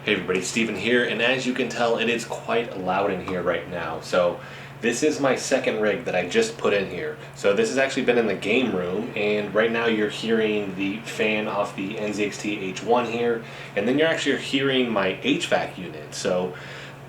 Hey everybody, Steven here, and as you can tell, it is quite loud in here right now. So this is my second rig that I just put in here. So this has actually been in the game room, and right now you're hearing the fan off the NZXT H1 here, and then you're actually hearing my HVAC unit. So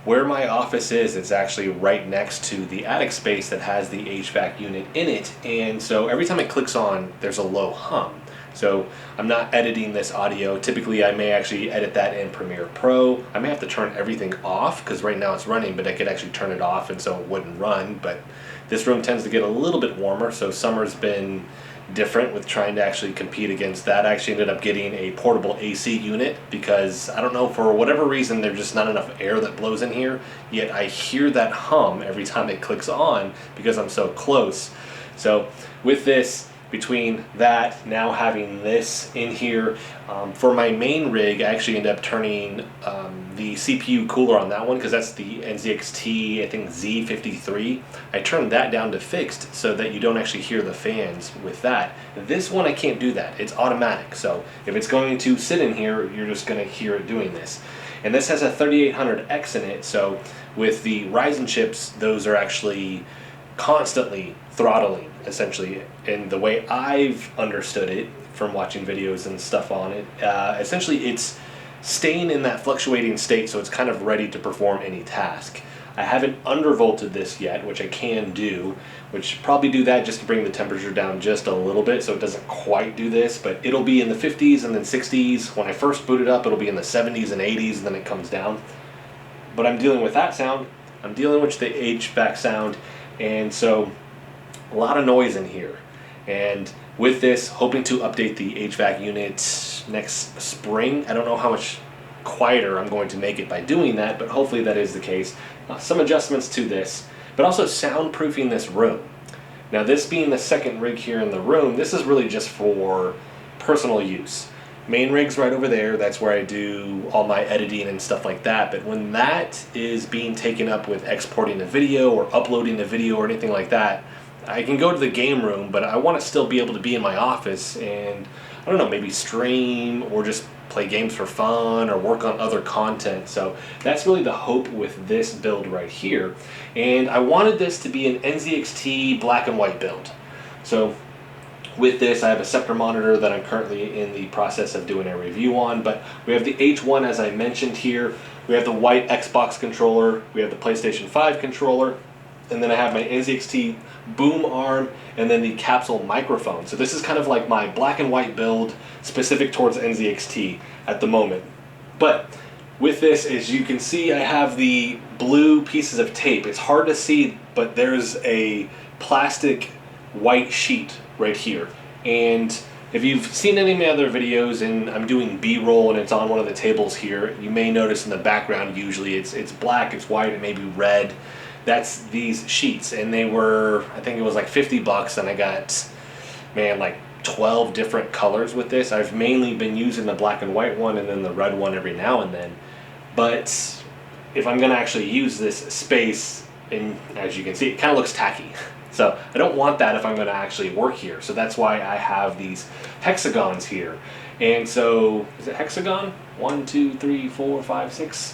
where my office is, it's actually right next to the attic space that has the HVAC unit in it, and so every time it clicks on, there's a low hum. So I'm not editing this audio. Typically I may actually edit that in Premiere Pro. I may have to turn everything off because right now it's running, but I could actually turn it off and so it wouldn't run. But this room tends to get a little bit warmer, so summer's been different with trying to actually compete against that. I actually ended up getting a portable AC unit because I don't know, for whatever reason there's just not enough air that blows in here, yet I hear that hum every time it clicks on because I'm so close. So with this, between that, now having this in here, for my main rig, I actually ended up turning the CPU cooler on that one because that's the NZXT, I think Z53. I turned that down to fixed so that you don't actually hear the fans with that. This one I can't do that, it's automatic, so if it's going to sit in here, you're just going to hear it doing this. And this has a 3800X in it, so with the Ryzen chips, those are actually constantly throttling essentially, and the way I've understood it from watching videos and stuff on it, essentially it's staying in that fluctuating state so it's kind of ready to perform any task. I haven't undervolted this yet, which I can do, which probably do that just to bring the temperature down just a little bit so it doesn't quite do this, but it'll be in the 50s and then 60s. When I first boot it up, it'll be in the 70s and 80s, and then it comes down. But I'm dealing with that sound, I'm dealing with the HVAC sound, and so a lot of noise in here. And with this, hoping to update the HVAC unit next spring. I don't know how much quieter I'm going to make it by doing that, but hopefully that is the case. Some adjustments to this, but also soundproofing this room. Now this being the second rig here in the room, this is really just for personal use. Main rig's right over there, that's where I do all my editing and stuff like that, but when that is being taken up with exporting a video or uploading a video or anything like that, I can go to the game room, but I want to still be able to be in my office and, I don't know, maybe stream or just play games for fun or work on other content. So that's really the hope with this build right here. And I wanted this to be an NZXT black and white build. So with this, I have a Scepter monitor that I'm currently in the process of doing a review on, but we have the H1 as I mentioned here, we have the white Xbox controller, we have the PlayStation 5 controller, and then I have my NZXT boom arm and then the capsule microphone. So this is kind of like my black and white build specific towards NZXT at the moment. But with this, as you can see, I have the blue pieces of tape. It's hard to see, but there's a plastic white sheet right here. And if you've seen any of my other videos and I'm doing B-roll and it's on one of the tables here, you may notice in the background usually it's black, it's white, it may be red. That's these sheets, and they were, I think it was like 50 bucks, and I got, man, like 12 different colors with this. I've mainly been using the black and white one and then the red one every now and then. But if I'm gonna actually use this space, and as you can see, it kind of looks tacky. So I don't want that if I'm gonna actually work here. So that's why I have these hexagons here. And so, is it hexagon? 1, 2, 3, 4, 5, 6.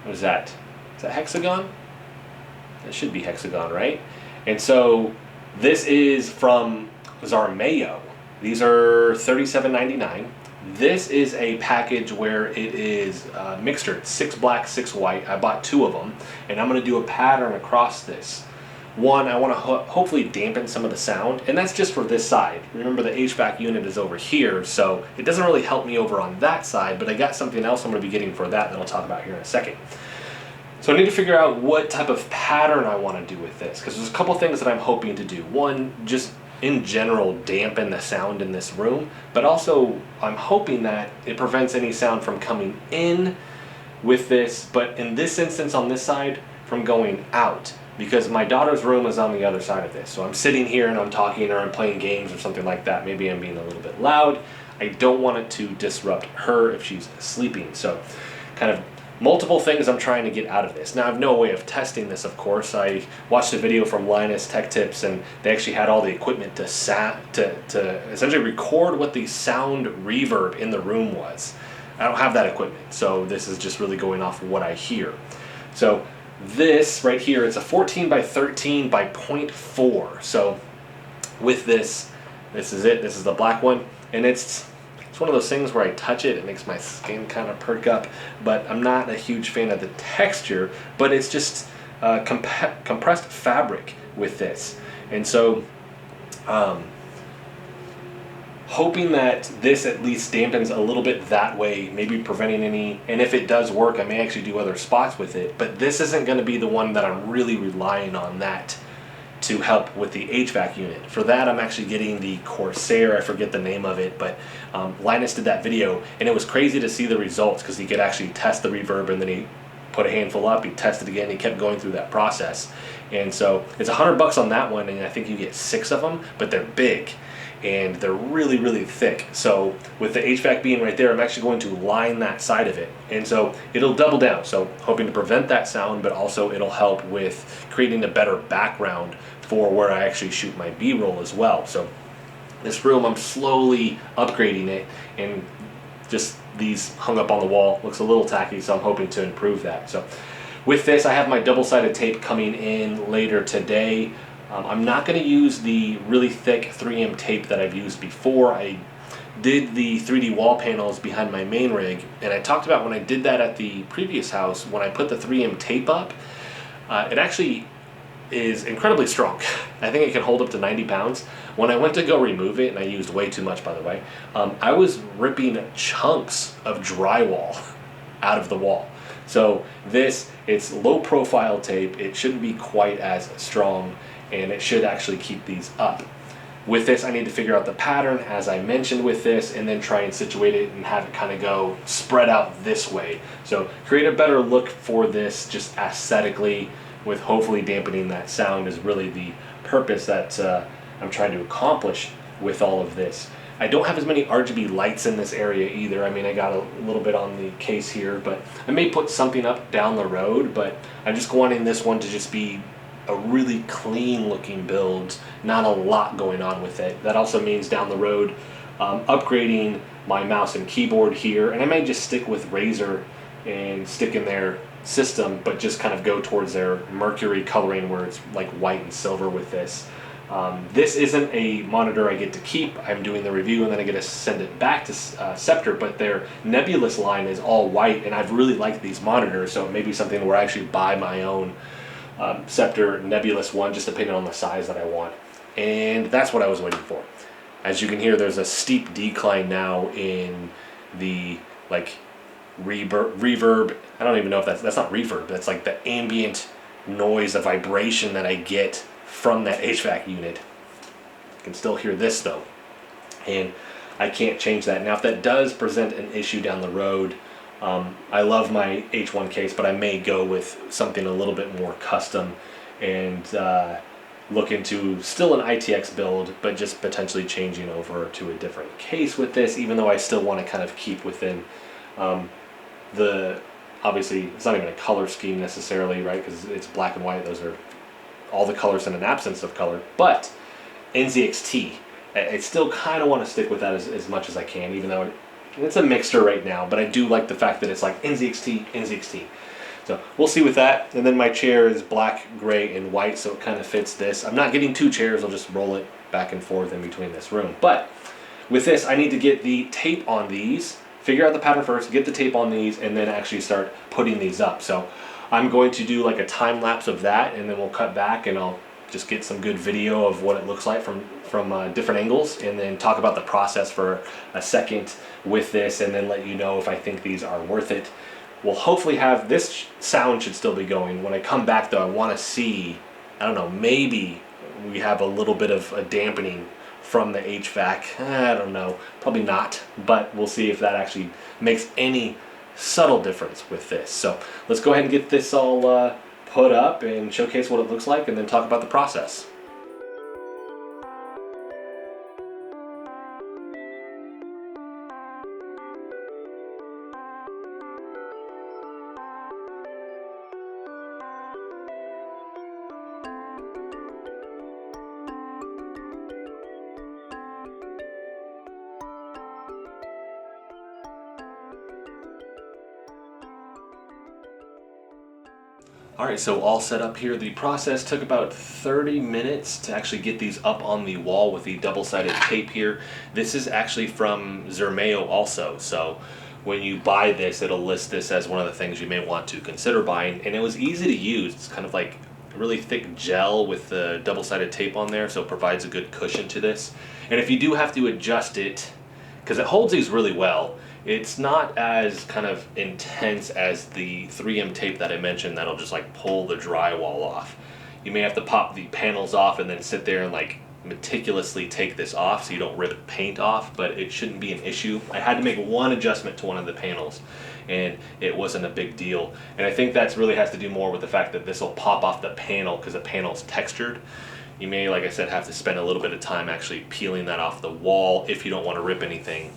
What is that? Is that hexagon? That should be Hexagon, right? And so this is from ZHERMAO. These are $37.99. This is a package where it is mixture, 6 black, 6 white. I bought 2 of them, and I'm going to do a pattern across this. One, I want to hopefully dampen some of the sound, and that's just for this side. Remember, the HVAC unit is over here, so it doesn't really help me over on that side, but I got something else I'm going to be getting for that I'll talk about here in a second. So I need to figure out what type of pattern I want to do with this, because there's a couple things that I'm hoping to do. One, just in general dampen the sound in this room, but also I'm hoping that it prevents any sound from coming in with this, but in this instance on this side, from going out, because my daughter's room is on the other side of this. So I'm sitting here and I'm talking or I'm playing games or something like that. Maybe I'm being a little bit loud. I don't want it to disrupt her if she's sleeping. So kind of multiple things I'm trying to get out of this. Now I have no way of testing this, of course. I watched a video from Linus Tech Tips, and they actually had all the equipment to essentially record what the sound reverb in the room was. I don't have that equipment, so this is just really going off of what I hear. So this right here, it's a 14 by 13 by 0.4. So with this is it. This is the black one, and it's one of those things where I touch it, it makes my skin kind of perk up, but I'm not a huge fan of the texture, but it's just compressed fabric with this. And so hoping that this at least dampens a little bit that way, maybe preventing any, and if it does work, I may actually do other spots with it, but this isn't going to be the one that I'm really relying on that to help with the HVAC unit. For that, I'm actually getting the Corsair, I forget the name of it, but Linus did that video, and it was crazy to see the results, because he could actually test the reverb, and then he put a handful up, he tested again, he kept going through that process. And so it's $100 on that one, and I think you get 6 of them, but they're big and they're really, really thick. So with the HVAC being right there, I'm actually going to line that side of it, and so it'll double down. So hoping to prevent that sound, but also it'll help with creating a better background for where I actually shoot my B-roll as well. So this room, I'm slowly upgrading it, and just these hung up on the wall looks a little tacky, so I'm hoping to improve that. So with this, I have my double-sided tape coming in later today. I'm not going to use the really thick 3M tape that I've used before. I did the 3D wall panels behind my main rig, and I talked about when I did that at the previous house, when I put the 3M tape up, it actually is incredibly strong. I think it can hold up to 90 pounds. When I went to go remove it, and I used way too much, by the way, I was ripping chunks of drywall out of the wall. So this, it's low profile tape, it shouldn't be quite as strong, and it should actually keep these up. With this, I need to figure out the pattern, as I mentioned with this, and then try and situate it and have it kind of go spread out this way. So create a better look for this just aesthetically, with hopefully dampening that sound is really the purpose that I'm trying to accomplish with all of this. I don't have as many RGB lights in this area either. I mean, I got a little bit on the case here, but I may put something up down the road, but I'm just wanting this one to just be a really clean looking build, not a lot going on with it. That also means down the road upgrading my mouse and keyboard here, and I may just stick with Razer and stick in their system, but just kind of go towards their mercury coloring where it's like white and silver with this. This isn't a monitor I get to keep. I'm doing the review and then I get to send it back to Scepter, but their nebulous line is all white, and I've really liked these monitors, so it may be something where I actually buy my own Scepter nebulous one, just depending on the size that I want. And that's what I was waiting for. As you can hear, there's a steep decline now in the like reverb. I don't even know if that's not reverb, that's like the ambient noise, the vibration that I get from that HVAC unit. I can still hear this though, and I can't change that. Now if that does present an issue down the road, I love my H1 case, but I may go with something a little bit more custom and look into still an ITX build, but just potentially changing over to a different case with this, even though I still want to kind of keep within obviously it's not even a color scheme necessarily, right, because it's black and white. Those are all the colors in an absence of color, but NZXT, I still kind of want to stick with that as much as I can, even though it's a mixture right now, but I do like the fact that it's like NZXT. So we'll see with that. And then my chair is black, gray, and white, so it kind of fits this. I'm not getting 2 chairs, I'll just roll it back and forth in between this room. But with this, I need to get the tape on these, figure out the pattern first, get the tape on these, and then actually start putting these up. So I'm going to do like a time lapse of that, and then we'll cut back and I'll just get some good video of what it looks like from different angles, and then talk about the process for a second with this, and then let you know if I think these are worth it. We'll hopefully have this sound should still be going. When I come back though, I want to see, I don't know, maybe we have a little bit of a dampening from the HVAC. I don't know, probably not, but we'll see if that actually makes any subtle difference with this. So let's go ahead and get this all put up and showcase what it looks like, and then talk about the process. Alright, so all set up here. The process took about 30 minutes to actually get these up on the wall with the double-sided tape here. This is actually from ZHERMAO also, so when you buy this, it'll list this as one of the things you may want to consider buying. And it was easy to use. It's kind of like really thick gel with the double-sided tape on there, so it provides a good cushion to this. And if you do have to adjust it, because it holds these really well, it's not as kind of intense as the 3M tape that I mentioned that'll just like pull the drywall off. You may have to pop the panels off and then sit there and like meticulously take this off so you don't rip paint off, but it shouldn't be an issue. I had to make one adjustment to one of the panels and it wasn't a big deal. And I think that's really has to do more with the fact that this will pop off the panel because the panel's textured. You may, like I said, have to spend a little bit of time actually peeling that off the wall if you don't want to rip anything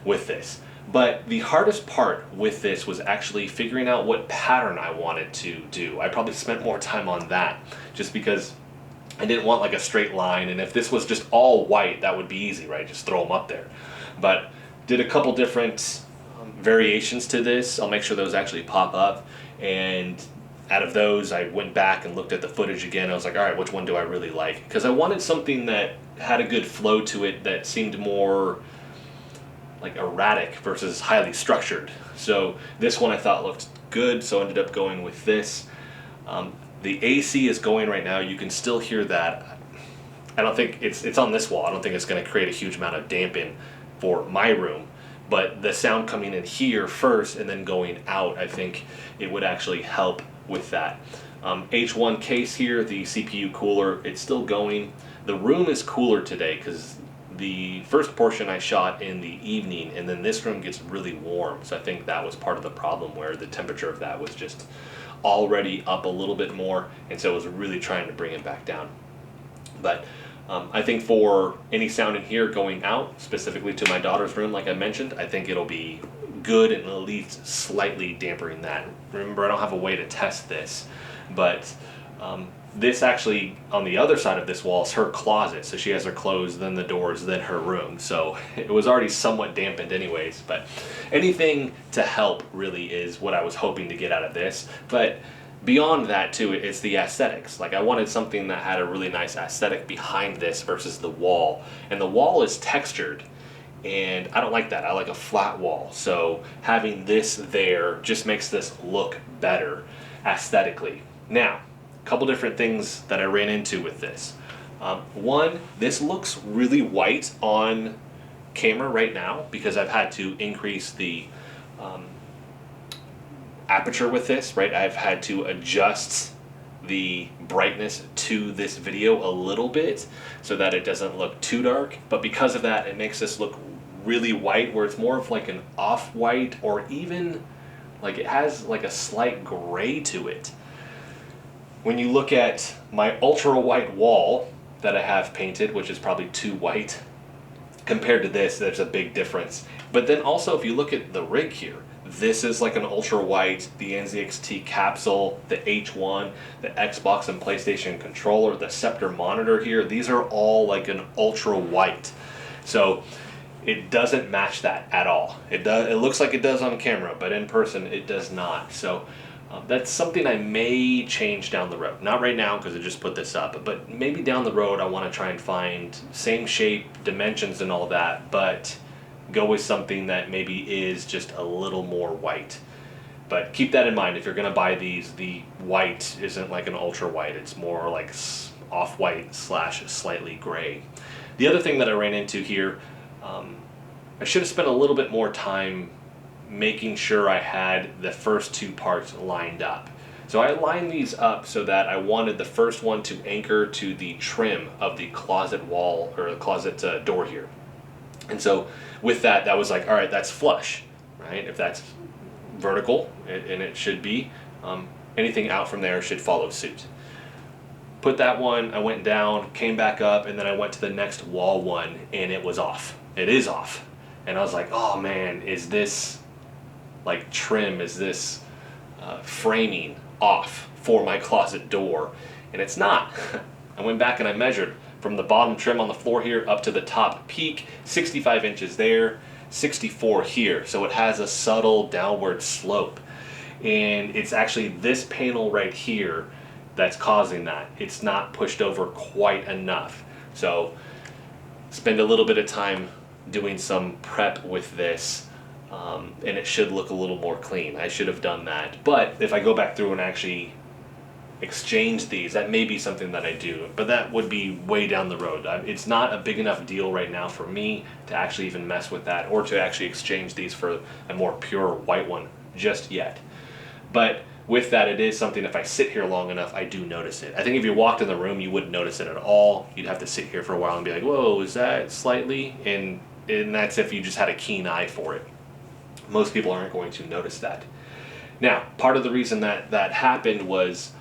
with this. But the hardest part with this was actually figuring out what pattern I wanted to do. I probably spent more time on that just because I didn't want like a straight line, and if this was just all white, that would be easy, right? Just throw them up there. But did a couple different variations to this. I'll make sure those actually pop up, and out of those I went back and looked at the footage again. I was like, all right, which one do I really like? Because I wanted something that had a good flow to it that seemed more like erratic versus highly structured. So this one I thought looked good, so I ended up going with this. The AC is going right now. You can still hear that. I don't think it's on this wall. I don't think it's going to create a huge amount of damping for my room, but the sound coming in here first and then going out, I think it would actually help with that. H1 case here, the CPU cooler, it's still going. The room is cooler today because the first portion I shot in the evening, and then this room gets really warm, so I think that was part of the problem where the temperature of that was just already up a little bit more, and so I was really trying to bring it back down. But I think for any sound in here going out, specifically to my daughter's room, like I mentioned, I think it'll be good and at least slightly dampering that. Remember, I don't have a way to test this, but this actually, on the other side of this wall, is her closet. So she has her clothes, then the doors, then her room. So it was already somewhat dampened anyways. But anything to help really is what I was hoping to get out of this. But beyond that too, it's the aesthetics. Like I wanted something that had a really nice aesthetic behind this versus the wall. And the wall is textured, and I don't like that. I like a flat wall. So having this there just makes this look better aesthetically. Now, a couple different things that I ran into with this. One, this looks really white on camera right now because I've had to increase the aperture with this, right? I've had to adjust the brightness to this video a little bit so that it doesn't look too dark, but because of that, it makes this look really white, where it's more of like an off-white, or even like it has like a slight gray to it. When you look at my ultra white wall that I have painted, which is probably too white, compared to this, there's a big difference. But then also if you look at the rig here, this is like an ultra white, the NZXT capsule, the H1, the Xbox and PlayStation controller, the Scepter monitor here, these are all like an ultra white. So it doesn't match that at all. It looks like it does on camera, but in person it does not. So that's something I may change down the road. Not right now because I just put this up, but maybe down the road I want to try and find same shape, dimensions and all that, but go with something that maybe is just a little more white. But keep that in mind if you're going to buy these. The white isn't like an ultra white, it's more like off-white / slightly gray. The other thing that I ran into here, I should have spent a little bit more time making sure I had the first two parts lined up. So I lined these up so that I wanted the first one to anchor to the trim of the closet wall, or the closet door here. And so with that, that was like, all right, that's flush, right? If that's vertical, and it should be, anything out from there should follow suit. Put that one, I went down, came back up, and then I went to the next wall one, and it was off. It is off. And I was like, oh man, is this like trim, is this framing off for my closet door? And it's not. I went back and I measured from the bottom trim on the floor here up to the top peak, 65 inches there, 64 here. So it has a subtle downward slope. and it's actually this panel right here that's causing that. It's not pushed over quite enough. So spend a little bit of time doing some prep with this, and it should look a little more clean. I should have done that, but if I go back through and actually exchange these, that may be something that I do, but that would be way down the road. It's not a big enough deal right now for me to actually even mess with that, or to actually exchange these for a more pure white one just yet. But with that, it is something, if I sit here long enough, I do notice it. I think if you walked in the room, you wouldn't notice it at all. You'd have to sit here for a while and be like, whoa, is that slightly? And that's if you just had a keen eye for it. Most people aren't going to notice that. Now, part of the reason that that happened was,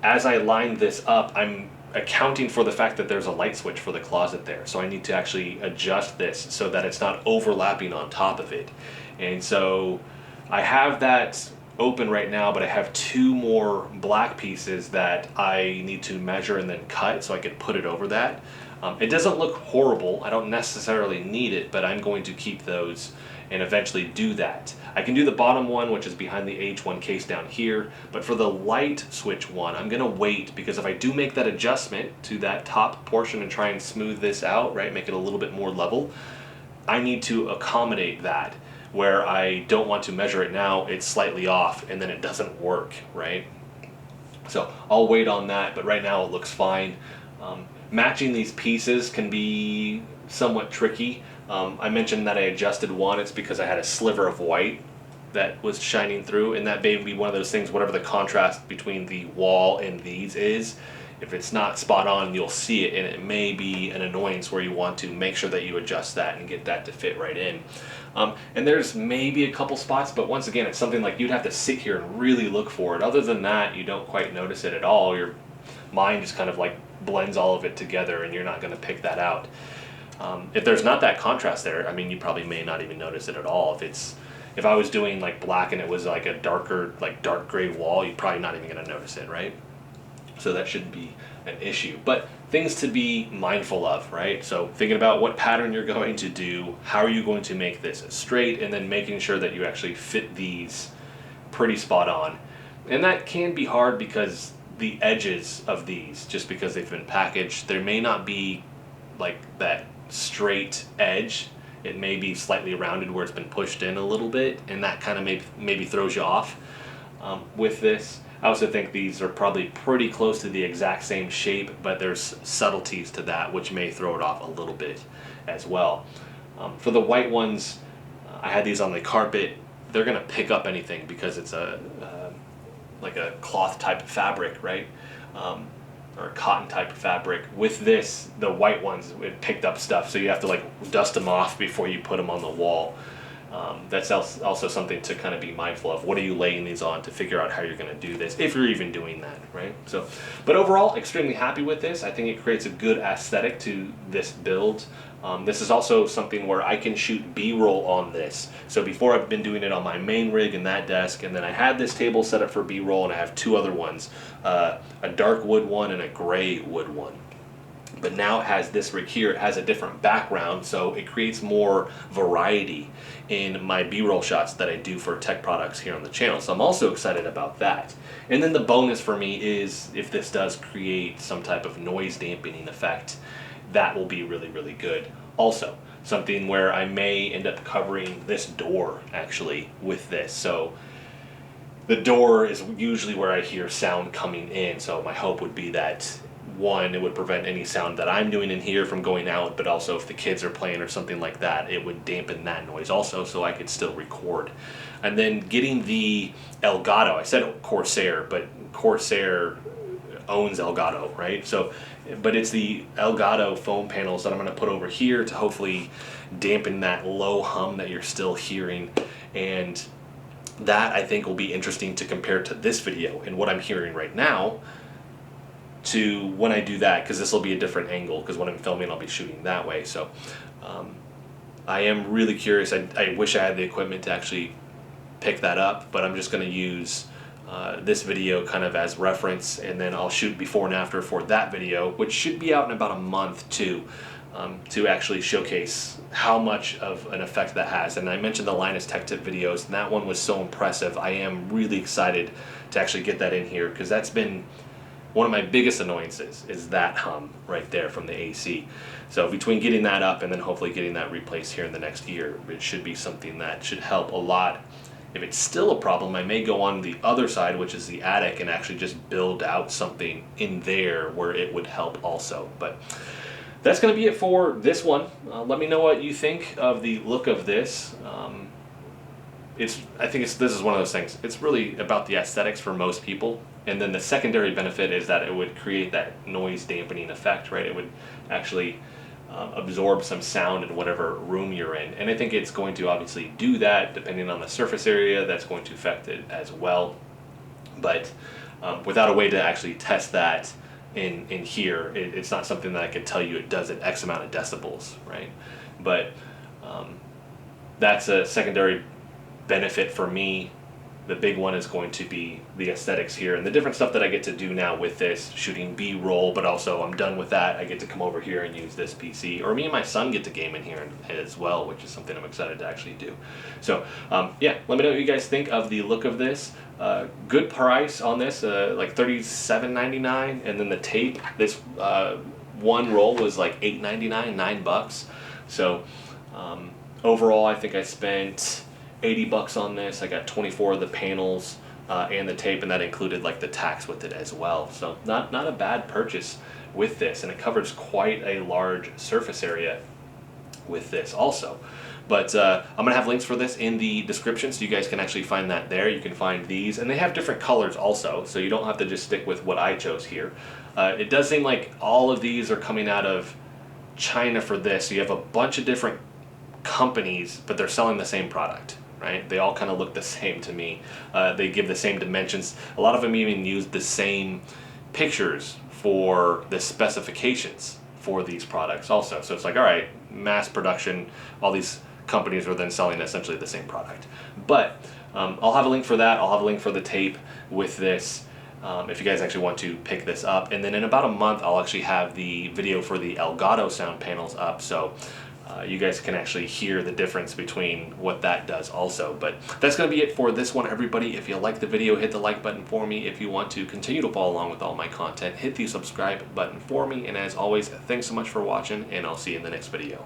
as I lined this up, I'm accounting for the fact that there's a light switch for the closet there. So I need to actually adjust this so that it's not overlapping on top of it. And so I have that open right now, but I have two more black pieces that I need to measure and then cut so I could put it over that. It doesn't look horrible. I don't necessarily need it, but I'm going to keep those and eventually do that. I can do the bottom one, which is behind the H1 case down here, but for the light switch one, I'm gonna wait, because if I do make that adjustment to that top portion and try and smooth this out, right, make it a little bit more level, I need to accommodate that, where I don't want to measure it now, it's slightly off, and then it doesn't work, right? So I'll wait on that, but right now it looks fine. Matching these pieces can be somewhat tricky. I mentioned that I adjusted one. It's because I had a sliver of white that was shining through, and that may be one of those things, whatever the contrast between the wall and these is, if it's not spot on, you'll see it, and it may be an annoyance where you want to make sure that you adjust that and get that to fit right in. And there's maybe a couple spots, but once again, it's something like you'd have to sit here and really look for it. Other than that, you don't quite notice it at all. Your mind just kind of like blends all of it together, and you're not going to pick that out. If there's not that contrast there, I mean, you probably may not even notice it at all. If I was doing like black and it was like a darker, like dark gray wall, you're probably not even going to notice it, right? So that shouldn't be an issue. But things to be mindful of, right? So thinking about what pattern you're going to do, how are you going to make this straight, and then making sure that you actually fit these pretty spot on. And that can be hard because the edges of these, just because they've been packaged, there may not be like that straight edge. It may be slightly rounded where it's been pushed in a little bit, and that kind of maybe throws you off with this. I also think these are probably pretty close to the exact same shape, but there's subtleties to that which may throw it off a little bit as well. For the white ones, I had these on the carpet. They're gonna pick up anything because it's like a cloth type of fabric, right? Or a cotton type of fabric. With this, the white ones, it picked up stuff, so you have to like dust them off before you put them on the wall. That's also something to kind of be mindful of. What are you laying these on to figure out how you're going to do this, if you're even doing that, right? So, but overall, extremely happy with this. I think it creates a good aesthetic to this build. This is also something where I can shoot B-roll on this. So before, I've been doing it on my main rig and that desk, and then I had this table set up for B-roll, and I have two other ones, a dark wood one and a gray wood one. But now it has this rig here, it has a different background, so it creates more variety in my B-roll shots that I do for tech products here on the channel. So I'm also excited about that. And then the bonus for me is if this does create some type of noise dampening effect, that will be really, really good. Also, something where I may end up covering this door actually with this. So the door is usually where I hear sound coming in, so my hope would be that, one, it would prevent any sound that I'm doing in here from going out, but also if the kids are playing or something like that, it would dampen that noise also, so I could still record. And then getting the Elgato, I said Corsair, but Corsair owns Elgato, right? So, but it's the Elgato foam panels that I'm going to put over here to hopefully dampen that low hum that you're still hearing. And that, I think, will be interesting to compare to this video and what I'm hearing right now to when I do that, because this will be a different angle, because when I'm filming I'll be shooting that way. So I am really curious. I wish I had the equipment to actually pick that up, but I'm just going to use this video kind of as reference, and then I'll shoot before and after for that video, which should be out in about a month too. to actually showcase how much of an effect that has. And I mentioned the Linus Tech Tip videos, and that one was so impressive. I am really excited to actually get that in here, because that's been one of my biggest annoyances, is that hum right there from the AC. So between getting that up and then hopefully getting that replaced here in the next year, it should be something that should help a lot. If it's still a problem, I may go on the other side, which is the attic, and actually just build out something in there where it would help also. But that's going to be it for this one. Let me know what you think of the look of this. I think this is one of those things. It's really about the aesthetics for most people, and then the secondary benefit is that it would create that noise dampening effect, right? It would actually absorb some sound in whatever room you're in, and I think it's going to obviously do that depending on the surface area. That's going to affect it as well, but without a way to actually test that in here, it's not something that I could tell you it does at X amount of decibels, right? But that's a secondary benefit for me. The big one is going to be the aesthetics here and the different stuff that I get to do now with this, shooting B-roll, but also I'm done with that. I get to come over here and use this PC, or me and my son get to game in here as well, which is something I'm excited to actually do. So yeah, let me know what you guys think of the look of this. Good price on this, like $37.99, and then the tape, this one roll was like $8.99, $9. So overall, I think I spent $80 on this. I got 24 of the panels and the tape, and that included like the tax with it as well. So not a bad purchase with this, and it covers quite a large surface area with this also. But I'm gonna have links for this in the description, so you guys can actually find that there. You can find these, and they have different colors also, so you don't have to just stick with what I chose here. It does seem like all of these are coming out of China for this. So you have a bunch of different companies, but they're selling the same product. Right? They all kind of look the same to me. They give the same dimensions. A lot of them even use the same pictures for the specifications for these products also. So it's like, all right, mass production, all these companies are then selling essentially the same product. But I'll have a link for that. I'll have a link for the tape with this if you guys actually want to pick this up. And then in about a month, I'll actually have the video for the Elgato sound panels up. So you guys can actually hear the difference between what that does also. But that's going to be it for this one, everybody. If you like the video, hit the like button for me. If you want to continue to follow along with all my content, hit the subscribe button for me. And as always, thanks so much for watching, and I'll see you in the next video.